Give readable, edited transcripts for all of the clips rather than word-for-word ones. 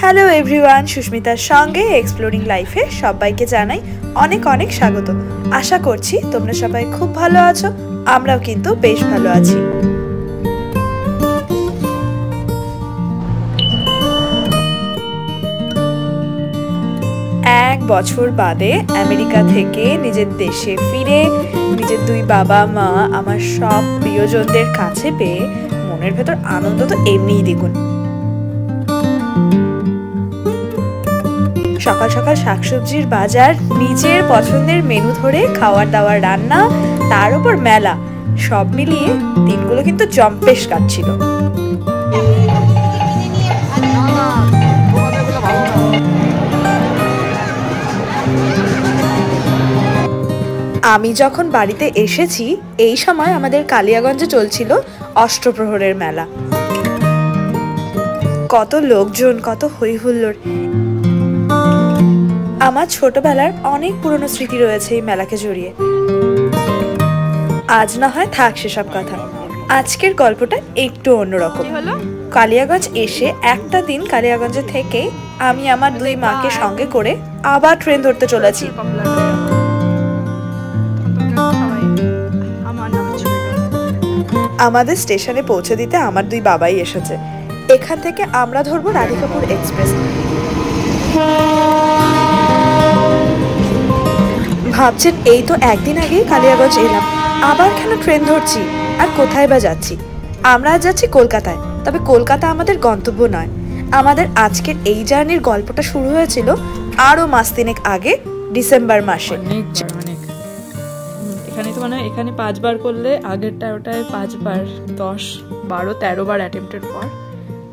Hello everyone, সুস্মিতার সঙ্গে exploring লাইফে সবাইকে জানাই অনেক অনেক স্বাগত। আশা করছি তোমরা সবাই খুব ভালো আছো, আমরাও কিন্তু বেশ ভালো আছি। এক বছর বাদে আমেরিকা থেকে নিজের দেশে ফিরে নিজের দুই বাবা মা আমার সব প্রিয়জনদের কাছে পেয়ে মনের ভেতর আনন্দ তো এমনিই দ্বিগুণ। সকাল সকাল শাকসবজির বাজার, নিজের পছন্দের মেনু ধরে খাওয়ার দাওয়ার রান্না, তার উপর মেলা, সব মিলিয়ে দিনগুলো কিন্তু জম্পেশ কাটছিল। আমি যখন বাড়িতে এসেছি এই সময় আমাদের কালিয়াগঞ্জে চলছিল অষ্টপ্রহরের মেলা। কত লোকজন, কত হই হুল্লোড়। আমার ছোটবেলার অনেক পুরনো স্মৃতি রয়েছে এই মেলাকে জড়িয়ে। আজ না হয় থাক সেসব কথা, আজকের গল্পটা একটু অন্যরকম। কালিয়াগঞ্জ এসে একটা দিন কালিয়াগঞ্জে থেকে আমি আমার দুই মাকে সঙ্গে করে আবার ট্রেন ধরতে চলেছি। আমাদের স্টেশনে পৌঁছে দিতে আমার দুই বাবাই এসেছে। এখান থেকে আমরা ধরবো রাধিকাপুর এক্সপ্রেস। ভাবছেন এই তো একদিন আগেই কালিয়াগঞ্জ এলাম, আবার কেন ট্রেন ধরছি আর কোথায় বা যাচ্ছি? আমরা যাচ্ছি কলকাতায়, তবে কলকাতা আমাদের গন্তব্য নয়। আমাদের আজকের এই জার্নির গল্পটা শুরু হয়েছিল আরো মাস তিনেক আগে, ডিসেম্বর মাসে। এখানে তো মানে এখানে 5 বার করলে আগেরটা ওটায় 5 বার 10 12 13 বার অ্যাটেম্পটের পর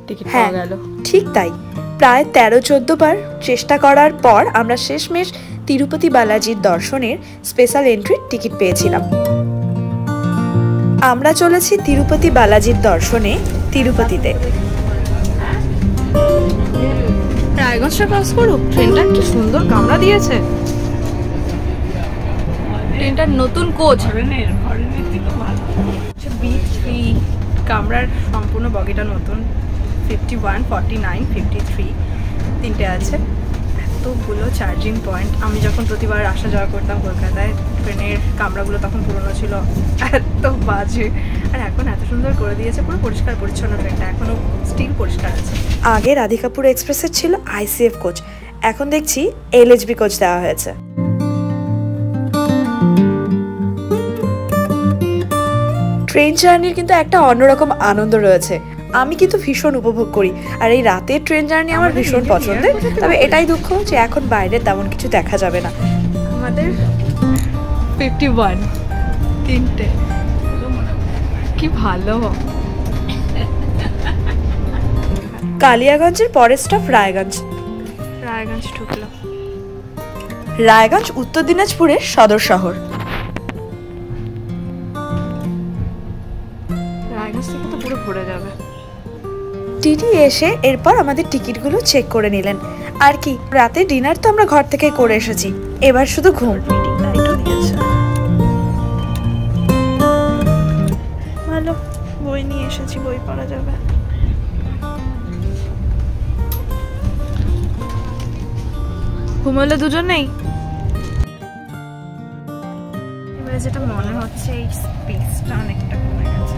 টিকিট পাওয়া গেল। ঠিক তাই, প্রায় 13-14 বার চেষ্টা করার পর আমরা শেষমেশ তিরুপতি বালাজির দর্শনের স্পেশাল এন্ট্রির টিকিট পেয়েছিলাম। আমরা চলেছি তিরুপতি বালাজির দর্শনে তিরুপতিতে। রায়গঞ্জটা ক্রস করুক। ট্রেনটা কি সুন্দর কামরা দিয়েছে, ট্রেনটার নতুন কোচ, B3 কামরার সম্পূর্ণ বগিটা নতুন। 51, 49, 53 তিনটে আছে। এতগুলো চার্জিং পয়েন্ট। আমি যখন প্রতিবার আসা যাওয়া করতাম কলকাতায়, ট্রেনের কামরাগুলো তখন পুরনো ছিল, এত বাজে। আর এখন এত সুন্দর করে দিয়েছে, পুরো পরিষ্কার পরিচ্ছন্ন। ট্রেনটা এখনো স্টিল পরিষ্কার আছে। আগে রাধিকাপুর এক্সপ্রেসের ছিল ICF কোচ, এখন দেখছি LHB কোচ দেওয়া হয়েছে। ট্রেন জার্নির কিন্তু একটা অন্যরকম আনন্দ রয়েছে, আমি কিন্তু ভীষণ উপভোগ করি। আর এই রাতের ট্রেন জার্নি আমার ভীষণ পছন্দের, তবে এটাই দুঃখ যে এখন বাইরে তেমন কিছু দেখা যাবে না। আমাদের 51 তিনটে, কি ভালো। কালিয়াগঞ্জের পরের স্টপ রায়গঞ্জ। রায়গঞ্জ ঢুকলাম। রায়গঞ্জ উত্তর দিনাজপুরের সদর শহর। রায়গঞ্জ থেকে তো পুরো ভরে যাবে। টিটি এসে এরপর আমাদের টিকিটগুলো চেক করে নিলেন। আর কি, রাতে ডিনার তো আমরা ঘর থেকে করে এসেছি, এবার শুধু ঘুম। ভালো, বই নিয়ে এসেছি, বই পড়া যাবে। ঘুমোলে দুজন নেই। এবারে যেটা মনে হচ্ছে এই স্পেসটা অনেকটা কমে গেছে।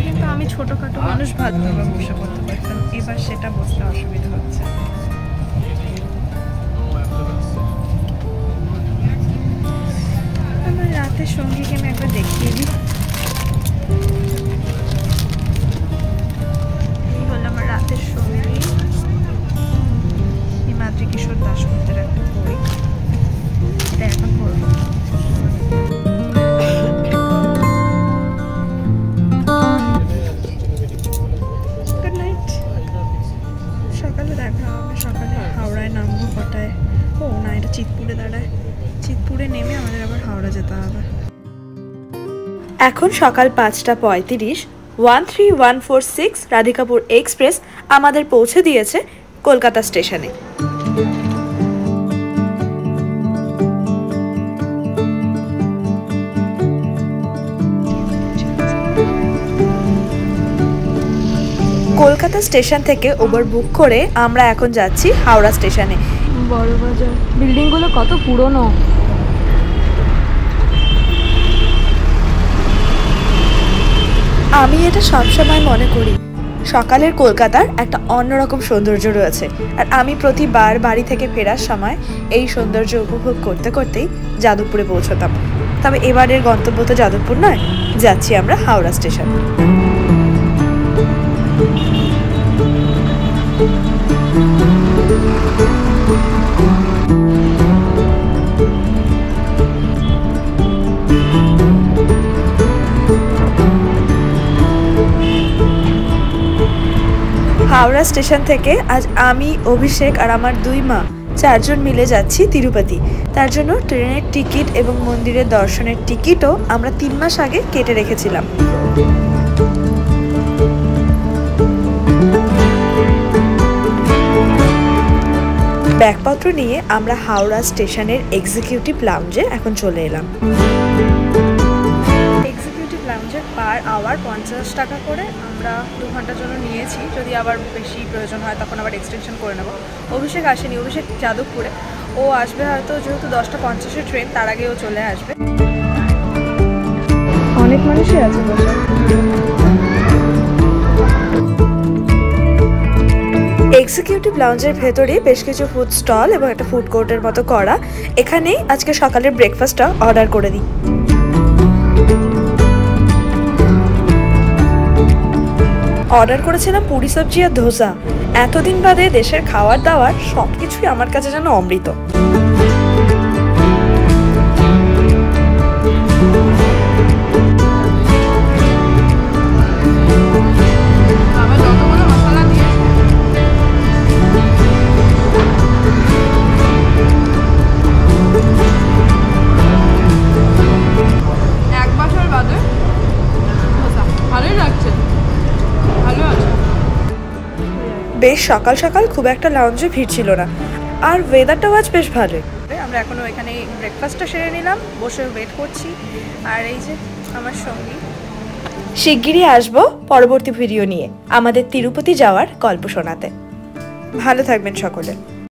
কিন্তু আমি ছোটখাটো মানুষ ভালোভাবে বসে পড়তে পারতাম, এবার সেটা বসতে অসুবিধা হচ্ছে। আমার রাতের সঙ্গীকে আমি একবার দেখিয়ে দিই। এই হলো আমার রাতের সঙ্গী, হিমাদ্রি কিশোর দাশগুপ্তের একটা বই। এটা এখন পড়বো। সকালে দেখা হবে, সকালে হাওড়ায় নামবো কটায়? ও না, এটা চিতপুরে দাঁড়ায়। চিতপুরে নেমে আমাদের আবার হাওড়া যেতে হবে। এখন সকাল 5:35। 13146 রাধিকাপুর এক্সপ্রেস আমাদের পৌঁছে দিয়েছে কলকাতা স্টেশনে। কলকাতা কলকাতা স্টেশন থেকে উবার বুক করে আমরা এখন যাচ্ছি হাওড়া স্টেশনে। বড় বাজার বিল্ডিংগুলো কত পুরনো। আমি এটা সবসময় মনে করি সকালের কলকাতার একটা অন্যরকম সৌন্দর্য রয়েছে, আর আমি প্রতিবার বাড়ি থেকে ফেরার সময় এই সৌন্দর্য উপভোগ করতে করতেই যাদবপুরে পৌঁছতাম। তবে এবারের গন্তব্য তো যাদবপুর নয়, যাচ্ছি আমরা হাওড়া স্টেশন। হাওড়া স্টেশন থেকে আজ আমি, অভিষেক আর আমার 2 মা 4 জন মিলে যাচ্ছি তিরুপতি। তার জন্য ট্রেনের টিকিট এবং মন্দিরের দর্শনের টিকিটও আমরা 3 মাস আগে কেটে রেখেছিলাম। ব্যাগপত্র নিয়ে আমরা হাওড়া স্টেশনের এক্সিকিউটিভ লাউঞ্জে এখন চলে এলাম। লাউঞ্জের পার আওয়ার 50 টাকা করে। আমরা 2 ঘন্টার জন্য নিয়েছি, যদি আবার বেশি প্রয়োজন হয় তখন আবার এক্সটেনশন করে নেব। অভিষেক আসেনি, অভিষেক যাদবপুরে, ও আসবে হয়তো, যেহেতু 10টা 50-এর ট্রেন, তার আগে ও চলে আসবে। অনেক মানুষই আছে বসে। এক্সিকিউটিভ লাউঞ্জের ভেতরে বেশ কিছু ফুড স্টল এবং একটা ফুড কোর্টের মতো করা। এখানেই আজকে সকালের ব্রেকফাস্টটা অর্ডার করে দিই। অর্ডার করেছিলাম পুরি সবজি আর ধোসা। এতদিন বাদে দেশের খাবার দাবার সবকিছুই আমার কাছে যেন অমৃত। বেশ সকাল সকাল খুব একটা লাউঞ্জে ভিড় ছিল না, আর ওয়েদারটাও আজ বেশ ভালোই। আমরা এখনো এখানে ব্রেকফাস্টটা সেরে নিলাম, বসে ওয়েট করছি। আর এই যে আমার সঙ্গী। শিগগিরই আসবো পরবর্তী ভিডিও নিয়ে আমাদের তিরুপতি যাওয়ার গল্প শোনাতে। ভালো থাকবেন সকলে।